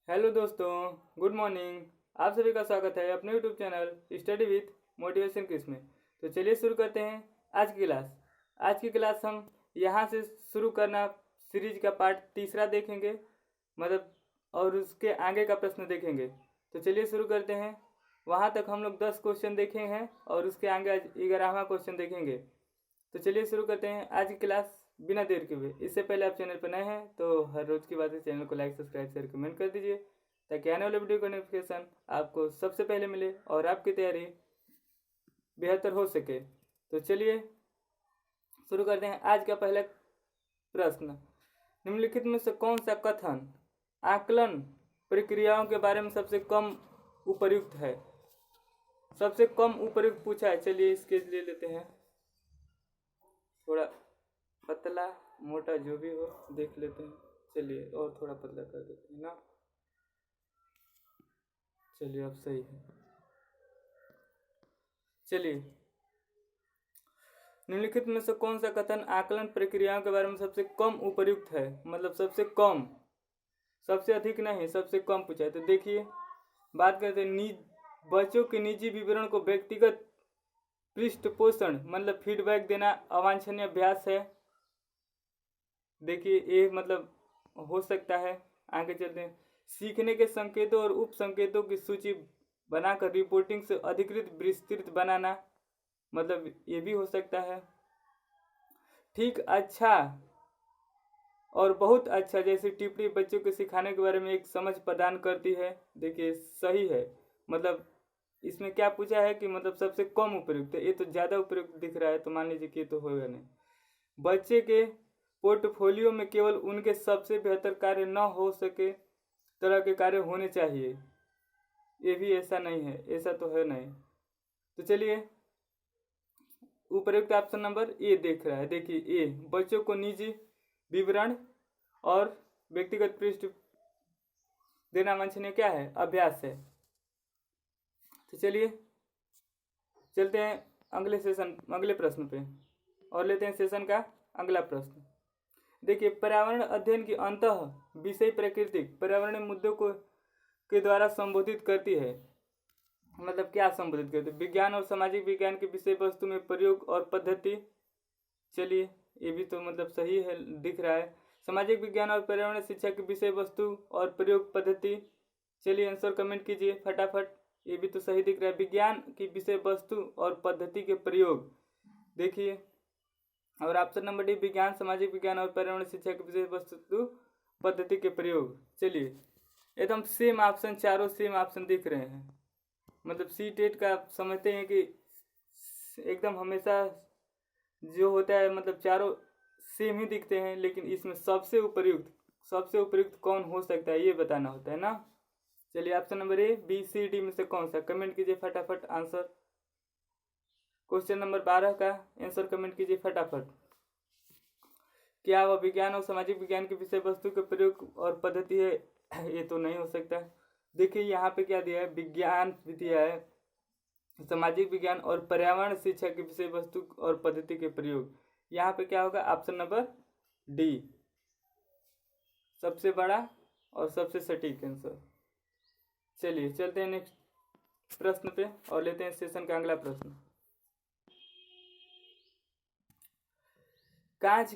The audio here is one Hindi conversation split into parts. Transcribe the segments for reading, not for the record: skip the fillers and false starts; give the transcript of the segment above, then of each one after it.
हेलो दोस्तों, गुड मॉर्निंग। आप सभी का स्वागत है अपने YouTube channel study with motivation quiz में। तो चलिए शुरू करते हैं आज की क्लास। आज की क्लास हम यहाँ से शुरू करना सीरीज का पार्ट तीसरा देखेंगे, मतलब और उसके आगे का प्रश्न देखेंगे। तो चलिए शुरू करते हैं। वहाँ तक हम लोग 10 क्वेश्चन देखे हैं और उसके आगे 11वां क्वेश्चन देखेंगे। तो चलिए शुरू करते हैं आज की क्लास बिना देर के हुए। इससे पहले आप चैनल पर नए हैं तो हर रोज की बात है, चैनल को लाइक सब्सक्राइब शेयर कमेंट कर दीजिए ताकि आने वाले वीडियो का नोटिफिकेशन आपको सबसे पहले मिले और आपकी तैयारी बेहतर हो सके। तो चलिए शुरू करते हैं आज का पहला प्रश्न। निम्नलिखित में से कौन सा कथन आकलन प्रक्रियाओं के बारे में सबसे कम उपयुक्त है? सबसे कम उपयुक्त पूछा है। चलिए इसके ले लेते हैं, थोड़ा पतला मोटा जो भी हो देख लेते हैं। चलिए और थोड़ा पतला कर देते हैं ना। चलिए अब सही है। चलिए निम्नलिखित में से कौन सा कथन आकलन प्रक्रियाओं के बारे में सबसे कम उपयुक्त है? मतलब सबसे कम, सबसे अधिक नहीं, सबसे कम पूछा है। तो देखिए बात करते हैं बच्चों के निजी विवरण को व्यक्तिगत पृष्ठपोषण मतलब फीडबैक देना अवांछनीय अभ्यास है। देखिए ये मतलब हो सकता है। आगे चलते हैं। सीखने के संकेतों और उप संकेतों की सूची बनाकर रिपोर्टिंग से अधिकृत विस्तृत बनाना, मतलब ये भी हो सकता है। ठीक, अच्छा और बहुत अच्छा जैसी टिप्पणी बच्चों को सिखाने के बारे में एक समझ प्रदान करती है। देखिए सही है। मतलब इसमें क्या पूछा है कि मतलब सबसे कम उपयुक्त है, ये तो ज़्यादा उपयुक्त दिख रहा है, तो मान लीजिए कि ये तो होगा नहीं। बच्चे के पोर्टफोलियो में केवल उनके सबसे बेहतर कार्य न हो सके तरह के कार्य होने चाहिए। ये भी ऐसा नहीं है, ऐसा तो है नहीं। तो चलिए उपयुक्त ऑप्शन नंबर ए देख रहा है। देखिए ए, बच्चों को निजी विवरण और व्यक्तिगत पृष्ठ देना वांछनीय क्या है? अभ्यास है। तो चलिए चलते हैं अगले प्रश्न पे और लेते हैं सेशन का अगला प्रश्न। देखिए पर्यावरण अध्ययन की अंतः विषय प्राकृतिक पर्यावरणीय मुद्दों को के द्वारा संबोधित करती है। मतलब क्या संबोधित करती है? विज्ञान और सामाजिक विज्ञान के विषय वस्तु में प्रयोग और पद्धति। चलिए ये भी तो मतलब सही है, दिख रहा है। सामाजिक विज्ञान और पर्यावरण शिक्षा की विषय वस्तु और प्रयोग पद्धति। चलिए आंसर कमेंट कीजिए फटाफट। ये भी तो सही दिख रहा है। विज्ञान की विषय वस्तु और पद्धति के प्रयोग। देखिए और ऑप्शन नंबर डी, विज्ञान सामाजिक विज्ञान और पर्यावरण शिक्षा की विषय वस्तु पद्धति के प्रयोग। चलिए एकदम सेम ऑप्शन, चारों सेम ऑप्शन दिख रहे हैं। मतलब सी टेट का समझते हैं कि एकदम हमेशा जो होता है मतलब चारों सेम ही दिखते हैं, लेकिन इसमें सबसे उपयुक्त कौन हो सकता है ये बताना होता है ना। चलिए option number A, B, C, D में से कौन सा? कमेंट कीजिए फटाफट आंसर। क्वेश्चन नंबर 12 का आंसर कमेंट कीजिए फटाफट। क्या वह विज्ञान और सामाजिक विज्ञान की विषय वस्तु के प्रयोग और पद्धति है? ये तो नहीं हो सकता। देखिए यहाँ पे क्या दिया है? विज्ञान भी दिया है, सामाजिक विज्ञान और पर्यावरण शिक्षा की विषय वस्तु और पद्धति के प्रयोग। यहाँ पे क्या होगा? ऑप्शन नंबर डी सबसे बड़ा और सबसे सटीक आंसर। चलिए चलते हैं नेक्स्ट प्रश्न पे और लेते हैं सेशन का अगला प्रश्न। कांच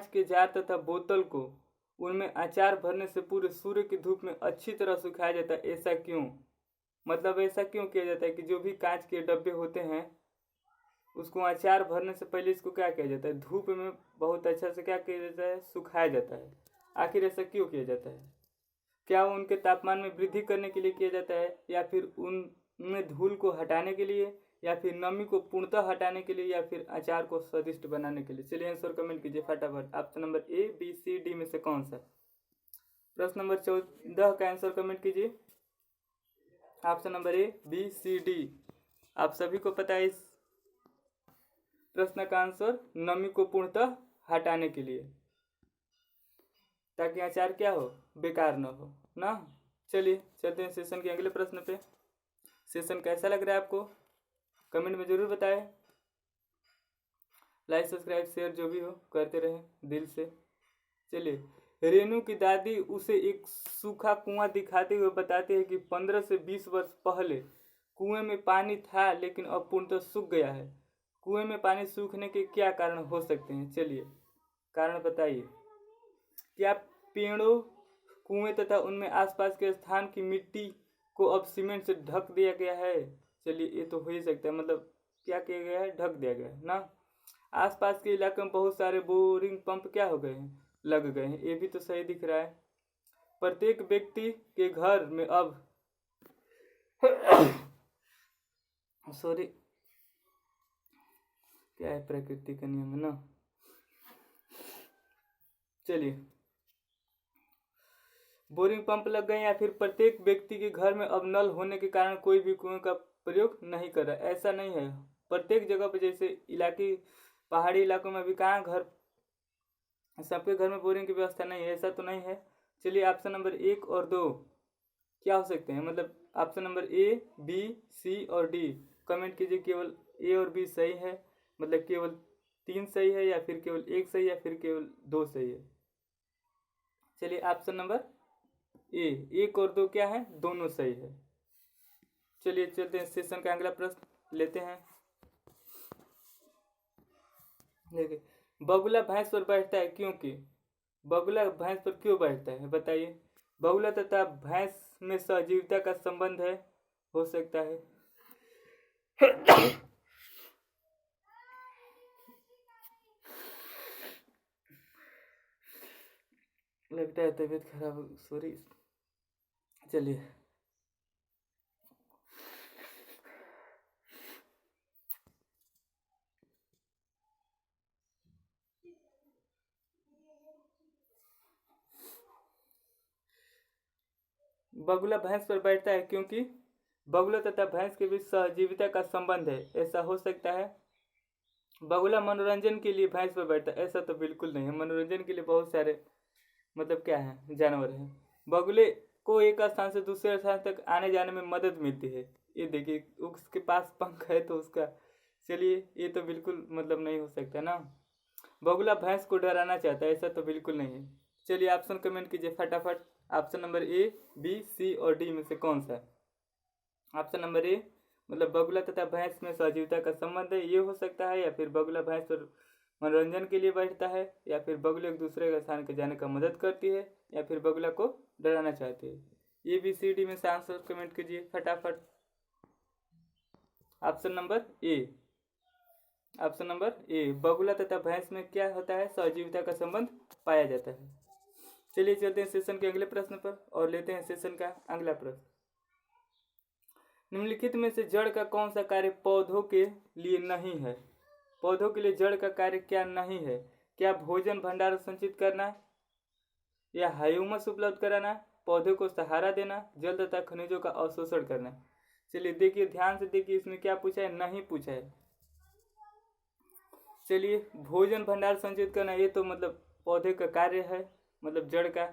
के जार तथा बोतल को उनमें अचार भरने से पूरे सूर्य की धूप में अच्छी तरह सुखाया जाता है, ऐसा क्यों? मतलब ऐसा क्यों किया जाता है कि जो भी कांच के डब्बे होते हैं उसको अचार भरने से पहले इसको क्या किया जाता है? धूप में बहुत अच्छा से क्या किया जाता है? सुखाया जाता है। आखिर ऐसा क्यों किया जाता है? क्या वो उनके तापमान में वृद्धि करने के लिए किया जाता है, या फिर उनमें धूल को हटाने के लिए, या फिर नमी को पूर्णतः हटाने के लिए, या फिर अचार को स्वादिष्ट बनाने के लिए? चलिए आंसर कमेंट कीजिए फटाफट। Option number A, B, C, D में से कौन सा? प्रश्न नंबर 14 का आंसर कमेंट कीजिए। Option number A, B, C, D. आप सभी को पता है इस प्रश्न का आंसर नमी को पूर्णतः हटाने के लिए, ताकि अचार क्या हो? बेकार न हो ना। चलिए चलते हैं सेशन के अगले प्रश्न पे। सेशन कैसा लग रहा है आपको कमेंट में जरूर बताएं। लाइक सब्सक्राइब शेयर जो भी हो करते रहें दिल से। चलिए रेनू की दादी उसे एक सूखा कुआं दिखाते हुए बताते हैं कि 15 से 20 वर्ष पहले कुएं में पानी था, लेकिन अब पूर्णतः सूख गया है। कुएं में पानी सूखने के क्या कारण हो सकते हैं? चलिए कारण बताइए। क्या पेड़ों, कुएं तथा उनमें आसपास के स्थान की मिट्टी को अब सीमेंट से ढक दिया गया है? चलिए ये तो हो ही सकता है, मतलब क्या किया गया है? ढक दिया गया है ना। आसपास के इलाके में बहुत सारे बोरिंग पंप क्या हो गए हैं? लग गए हैं। ये भी तो सही दिख रहा है। प्रत्येक व्यक्ति के घर में अब सॉरी, क्या है, प्रकृति का नियम है ना। चलिए, बोरिंग पंप लग गए या फिर प्रत्येक व्यक्ति के घर में अब नल होने के कारण कोई भी कुएं का प्रयोग नहीं कर रहा। ऐसा नहीं है, प्रत्येक जगह पर जैसे इलाके, पहाड़ी इलाकों में भी कहाँ घर, सबके घर में बोरिंग की व्यवस्था नहीं है, ऐसा तो नहीं है। चलिए ऑप्शन नंबर 1 और 2 क्या हो सकते हैं? मतलब ऑप्शन नंबर ए, बी, सी और डी कमेंट कीजिए। केवल ए और बी सही है, मतलब केवल 3 सही है, या फिर केवल 1 सही, या फिर केवल 2 सही है। चलिए ऑप्शन नंबर ए, 1 और 2 क्या है? दोनों सही है। चलिए चलते हैं, सेशन का अगला प्रश्न लेते हैं। देखिए, बगुला भैंस पर बैठता है क्योंकि, बगुला भैंस पर क्यों बैठता है बताइए। बगुला तथा भैंस में सहजीविता का संबंध है, हो सकता है। लगता है तबीयत खराब, सॉरी। चलिए, बगुला भैंस पर बैठता है क्योंकि बगुला तथा भैंस के बीच सहजीविता का संबंध है, ऐसा हो सकता है। बगुला मनोरंजन के लिए भैंस पर बैठता है, ऐसा तो बिल्कुल नहीं है। मनोरंजन के लिए बहुत सारे मतलब क्या है, जानवर है। बगुले को एक स्थान से दूसरे स्थान तक आने जाने में मदद मिलती है। ये देखिए, उसके पास पंख है तो उसका, चलिए ये तो बिल्कुल मतलब नहीं हो सकता ना। बगुला भैंस को डराना चाहता है, ऐसा तो बिल्कुल नहीं है। चलिए ऑप्शन कमेंट कीजिए फटाफट। ऑप्शन नंबर ए, बी, सी और डी में से कौन सा है? ऑप्शन नंबर ए, मतलब बगुला तथा भैंस में सहजीविता का संबंध है, ये हो सकता है। या फिर बगुला भैंस पर मनोरंजन के लिए बैठता है, या फिर बगुला एक दूसरे के स्थान के जाने का मदद करती है, या फिर बगुला को डराना चाहती है। ए, बी, सी, डी में से आंसर कमेंट कीजिए फटाफट। ऑप्शन नंबर ए, ऑप्शन नंबर ए, बगुला तथा भैंस में क्या होता है? सहजीविता का संबंध पाया जाता है। चलिए चलते हैं सेशन के अगले प्रश्न पर और लेते हैं सेशन का अगला प्रश्न। निम्नलिखित में से जड़ का कौन सा कार्य पौधों के लिए नहीं है? पौधों के लिए जड़ का कार्य क्या नहीं है? क्या भोजन भंडार संचित करना, या ह्यूमस उपलब्ध कराना, पौधे को सहारा देना, जल तथा खनिजों का अवशोषण करना? चलिए देखिए, ध्यान से देखिए, इसमें क्या पूछा है? नहीं पूछा है। चलिए, भोजन भंडार संचित करना, ये तो मतलब पौधे का कार्य है, मतलब जड़ का।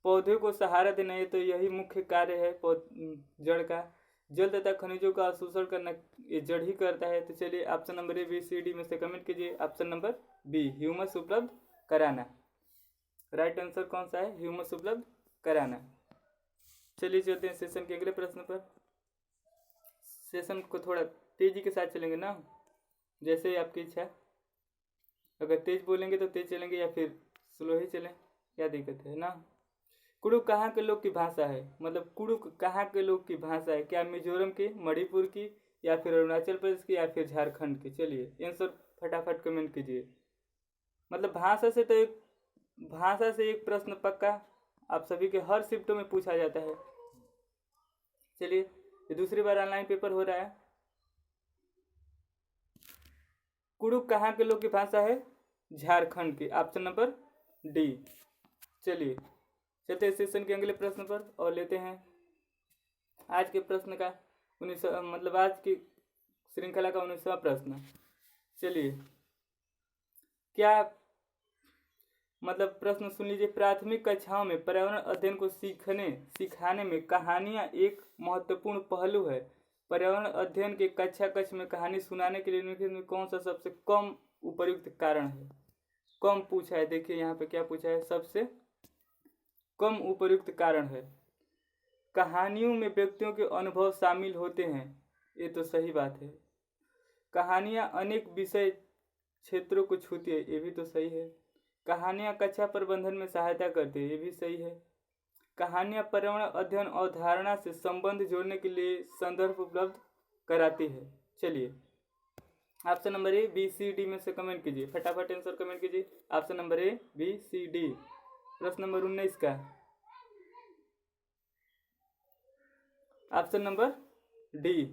पौधे को सहारा देना, ये तो यही मुख्य कार्य है जड़ का। जल तथा खनिजों का अवशोषण करना ये जड़ ही करता है। तो चलिए option number A, B, C, D में से कमेंट कीजिए। ऑप्शन नंबर बी, ह्यूमस उपलब्ध कराना। राइट आंसर कौन सा है? ह्यूमस उपलब्ध कराना। चलिए चलते हैं सेशन के अगले प्रश्न पर। सेशन को थोड़ा तेजी के साथ चलेंगे ना, जैसे ही आपकी इच्छा। अगर तेज बोलेंगे तो तेज चलेंगे, या फिर स्लो ही चलें, क्या दिक्कत है ना। कुडुक कहाँ के लोग की भाषा है? मतलब कुडुक कहाँ के लोग की भाषा है? क्या मिजोरम की, मणिपुर की, या फिर अरुणाचल प्रदेश की, या फिर झारखंड की? चलिए आंसर फटाफट कमेंट कीजिए। मतलब भाषा से एक प्रश्न पक्का आप सभी के हर शिफ्टों में पूछा जाता है। चलिए, ये दूसरी बार ऑनलाइन पेपर हो रहा है। कुडुक कहाँ के लोग की भाषा है? झारखंड की। Option number D. चलिए चलते हैं सेशन के अगले प्रश्न पर और लेते हैं आज के प्रश्न का 19 मतलब आज की श्रृंखला का 19वां प्रश्न। चलिए, क्या मतलब प्रश्न सुन लीजिए। प्राथमिक कक्षाओं में पर्यावरण अध्ययन को सिखाने में कहानियाँ एक महत्वपूर्ण पहलू है। पर्यावरण अध्ययन के कक्षा कक्ष में कहानी सुनाने के लिए निम्नलिखित में कौन सा सबसे कम उपयुक्त कारण है? कम पूछा है, देखिए यहाँ पे क्या पूछा है, सबसे कम उपयुक्त कारण है। कहानियों में व्यक्तियों के अनुभव शामिल होते हैं, ये तो सही बात है। कहानियाँ अनेक विषय क्षेत्रों को छूती है, ये भी तो सही है। कहानियाँ कक्षा प्रबंधन में सहायता करती है, ये भी सही है। कहानियाँ पर्यावरण अध्ययन और धारणा से संबंध जोड़ने के लिए संदर्भ उपलब्ध कराती है। चलिए option number A, B, C, D में से कमेंट कीजिए, फटाफट आंसर कमेंट कीजिए। Option number A, B, C, D. प्रश्न नंबर 19 का ऑप्शन नंबर डी,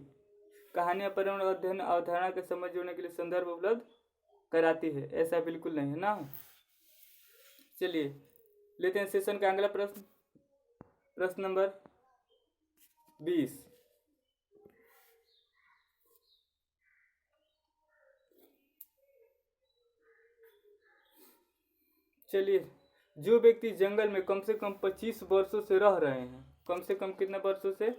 कहानियां पर्यावरण अध्ययन अवधारणा के समझ जोड़ने के लिए संदर्भ उपलब्ध कराती है, ऐसा बिल्कुल नहीं है ना। चलिए लेते हैं सेशन का अगला प्रश्न, प्रश्न नंबर 20। चलिए, जो व्यक्ति जंगल में कम से कम 25 वर्षों से रह रहे हैं, कम से कम कितने वर्षों से,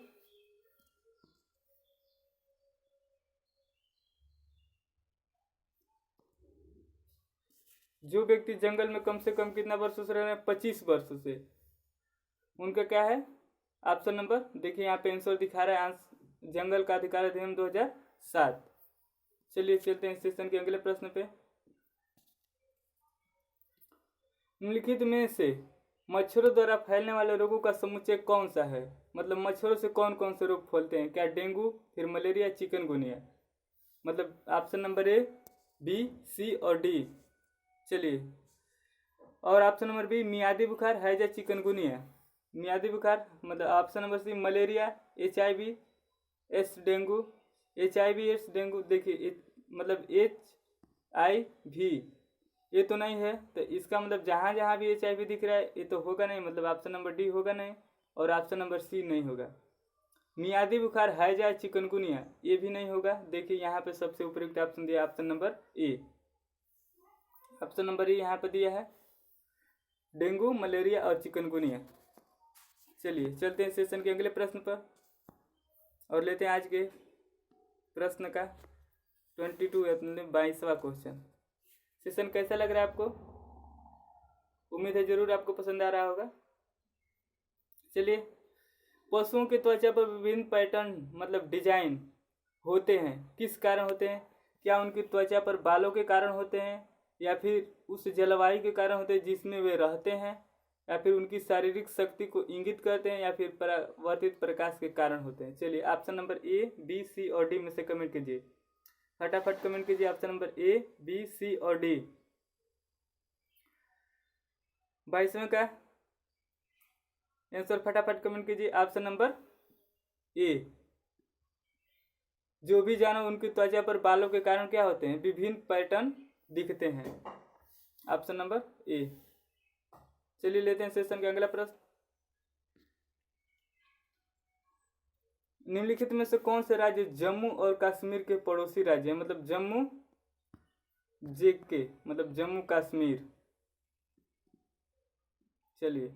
जो व्यक्ति जंगल में कम से कम कितना वर्षों से रह रहे हैं, 25 वर्षों से, उनका क्या है ऑप्शन नंबर, देखिए यहाँ पे आंसर दिखा रहा है जंगल का अधिकार अधिनियम 2007। चलिए चलते हैं सेशन के अगले प्रश्न पे। निम्नलिखित में से मच्छरों द्वारा फैलने वाले रोगों का समुच्चय कौन सा है? मतलब मच्छरों से कौन कौन से रोग फैलते हैं? क्या डेंगू, फिर मलेरिया, चिकनगुनिया? मतलब ऑप्शन नंबर ए, बी, सी और डी। चलिए, और ऑप्शन नंबर बी मियादी बुखार, हैजा, चिकनगुनिया। मियादी बुखार मतलब option number C malaria, HIV एस डेंगू, HIV एस डेंगू। देखिए मतलब HIV ये तो नहीं है, तो इसका मतलब जहाँ जहाँ भी HIV दिख रहा है ये तो होगा नहीं, मतलब ऑप्शन नंबर डी होगा नहीं, और ऑप्शन नंबर सी नहीं होगा। मियादी बुखार, हैजा, चिकनगुनिया ये भी नहीं होगा। देखिए यहाँ पे सबसे उपयुक्त ऑप्शन दिया ऑप्शन नंबर ए, ऑप्शन नंबर ए यहाँ पे दिया है, डेंगू, मलेरिया और चिकनगुनिया। चलिए चलते हैं सेशन के अगले प्रश्न पर और लेते हैं आज के प्रश्न का 22वां क्वेश्चन। सेशन कैसा लग रहा है आपको? उम्मीद है जरूर आपको पसंद आ रहा होगा। चलिए, पशुओं की त्वचा पर विभिन्न पैटर्न मतलब डिजाइन होते हैं, किस कारण होते हैं? क्या उनकी त्वचा पर बालों के कारण होते हैं, या फिर उस जलवायु के कारण होते हैं जिसमें वे रहते हैं, या फिर उनकी शारीरिक शक्ति को इंगित करते हैं, या फिर परावर्तित प्रकाश के कारण होते हैं? चलिए ऑप्शन नंबर ए, बी, सी और डी में से कमेंट कीजिए, फटाफट कमेंट कीजिए ऑप्शन नंबर ए, बी, सी और डी। 22वें का आंसर फटाफट कमेंट कीजिए ऑप्शन नंबर ए, जो भी जानो उनकी त्वचा पर बालों के कारण क्या होते हैं, विभिन्न पैटर्न दिखते हैं, ऑप्शन नंबर ए। चलिए लेते हैं सेशन का अगला प्रश्न। निम्नलिखित में से कौन से राज्य जम्मू और कश्मीर के पड़ोसी राज्य हैं? मतलब जम्मू JK मतलब जम्मू कश्मीर। चलिए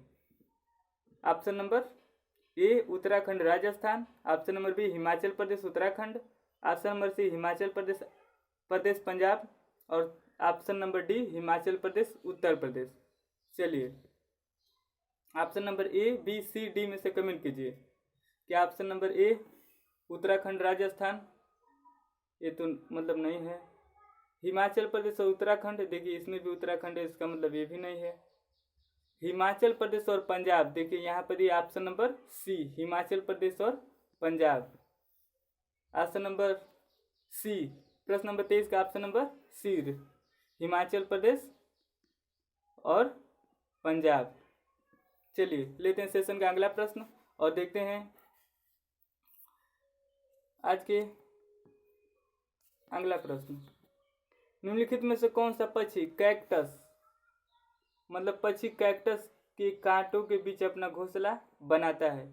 option number A Uttarakhand Rajasthan, option number B Himachal Pradesh Uttarakhand, option number C Himachal Pradesh Punjab, और option number D Himachal Pradesh Uttar Pradesh. चलिए option number A, B, C, D में से कमेंट कीजिए। क्या option number A Uttarakhand Rajasthan? ये तो मतलब नहीं है। हिमाचल प्रदेश और उत्तराखंड, देखिए इसमें भी उत्तराखंड है, इसका मतलब ये भी नहीं है। हिमाचल प्रदेश और पंजाब, देखिए यहाँ पर ये ऑप्शन नंबर सी हिमाचल प्रदेश और पंजाब, ऑप्शन नंबर सी। प्रश्न नंबर 23 का ऑप्शन नंबर सी हिमाचल प्रदेश और पंजाब। चलिए लेते हैं सेशन का अगला प्रश्न और देखते हैं आज के अगला प्रश्न। निम्नलिखित में से कौन सा पक्षी कैक्टस मतलब पक्षी कैक्टस के कांटों के बीच अपना घोंसला बनाता है?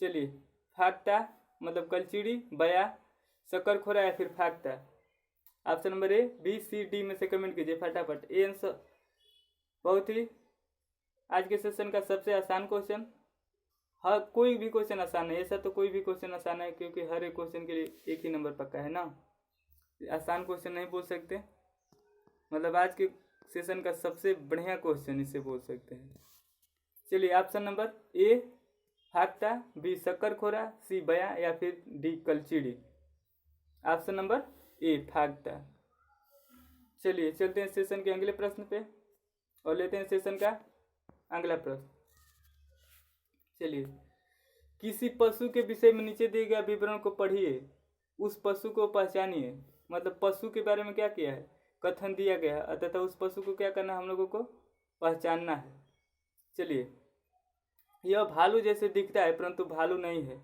चलिए, फाख्ता मतलब कलचीड़ी, बया, शकरखोरा या फिर फाख्ता? Option number A, B, C, D में से कमेंट कीजिए फटाफट। ये आंसर बहुत ही आज के सेशन का सबसे आसान क्वेश्चन। हाँ, कोई भी क्वेश्चन आसान है, ऐसा तो कोई भी क्वेश्चन आसान है क्योंकि हर एक क्वेश्चन के लिए एक ही नंबर पक्का है ना, आसान क्वेश्चन नहीं बोल सकते। मतलब आज के सेशन का सबसे बढ़िया क्वेश्चन इसे बोल सकते हैं। चलिए ऑप्शन नंबर ए फाख्ता, बी शक्करखोरा, सी बया या फिर डी कलचीड़ी। ऑप्शन नंबर ए फाख्ता। चलिए चलते हैं सेशन के अगले प्रश्न पे और लेते हैं सेशन का अगला प्रश्न। चलिए, किसी पशु के विषय में नीचे दिए गए विवरण को पढ़िए, उस पशु को पहचानिए। मतलब पशु के बारे में क्या किया है, कथन दिया गया है, तथा उस पशु को क्या करना है, हम लोगों को पहचानना है। चलिए, यह भालू जैसे दिखता है परंतु भालू नहीं है।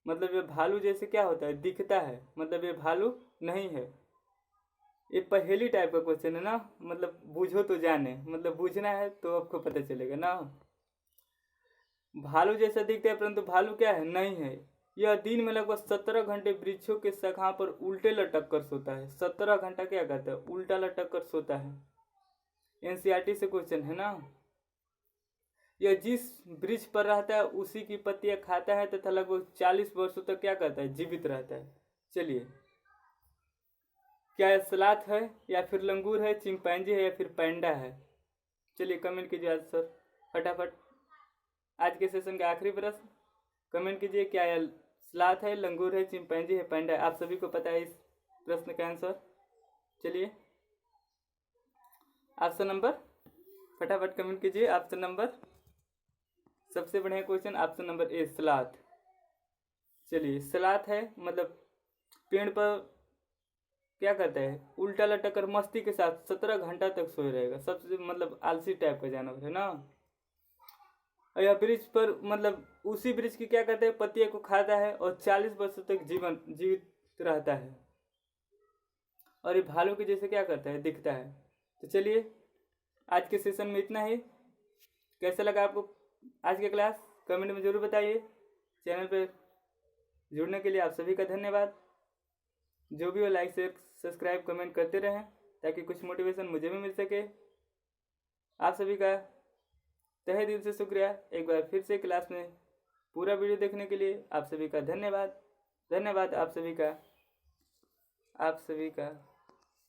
मतलब ये भालू जैसे क्या होता है, दिखता है, मतलब ये भालू नहीं है। ये पहेली टाइप का क्वेश्चन है ना, मतलब बूझो तो जाने, मतलब बूझना है तो आपको पता चलेगा ना। भालू जैसा दिखता है परंतु भालू क्या है, नहीं है। यह दिन में लगभग 17 घंटे वृक्षों के शाखा पर उल्टे लटक कर सोता है। 17 घंटा क्या करता है, उल्टा लटक कर सोता है। एनसीईआरटी से क्वेश्चन है ना। यह जिस वृक्ष पर रहता है उसी की पत्तियां खाता है तथा लगभग 40 वर्षों तक क्या करता है, जीवित रहता है। चलिए, क्या यह सलाथ है या फिर लंगूर है, चिंपैंजी है या फिर पैंडा है? चलिए कमेंट कीजिए आंसर फटाफट। आज के सेशन का आखिरी प्रश्न, कमेंट कीजिए, क्या यह सलाथ है, लंगूर है, चिंपैंजी है, पैंडा है? आप सभी को पता है इस प्रश्न का आंसर। चलिए ऑप्शन नंबर फटाफट कमेंट कीजिए। ऑप्शन नंबर, सबसे बढ़िया क्वेश्चन ऑप्शन नंबर ए सलाथ। चलिए, सलाथ है मतलब पेड़ पर क्या करता है, उल्टा लटक कर मस्ती के साथ 17 घंटा तक सोए रहेगा। सबसे मतलब आलसी टाइप का जानवर है ना। यह वृक्ष पर मतलब उसी वृक्ष की क्या करता है, पत्तियों को खाता है और 40 वर्षों तक जीवित रहता है। और ये भालू के जैसे क्या करता है, दिखता है। तो चलिए आज के सेशन में इतना ही। कैसा लगा आपको आज की क्लास, कमेंट में जरूर बताइए। चैनल पे जुड़ने के लिए आप सभी का धन्यवाद। जो भी हो लाइक शेयर सब्सक्राइब कमेंट करते रहें ताकि कुछ मोटिवेशन मुझे भी मिल सके। आप सभी का तहे दिल से शुक्रिया। एक बार फिर से क्लास में पूरा वीडियो देखने के लिए आप सभी का धन्यवाद। धन्यवाद आप सभी का।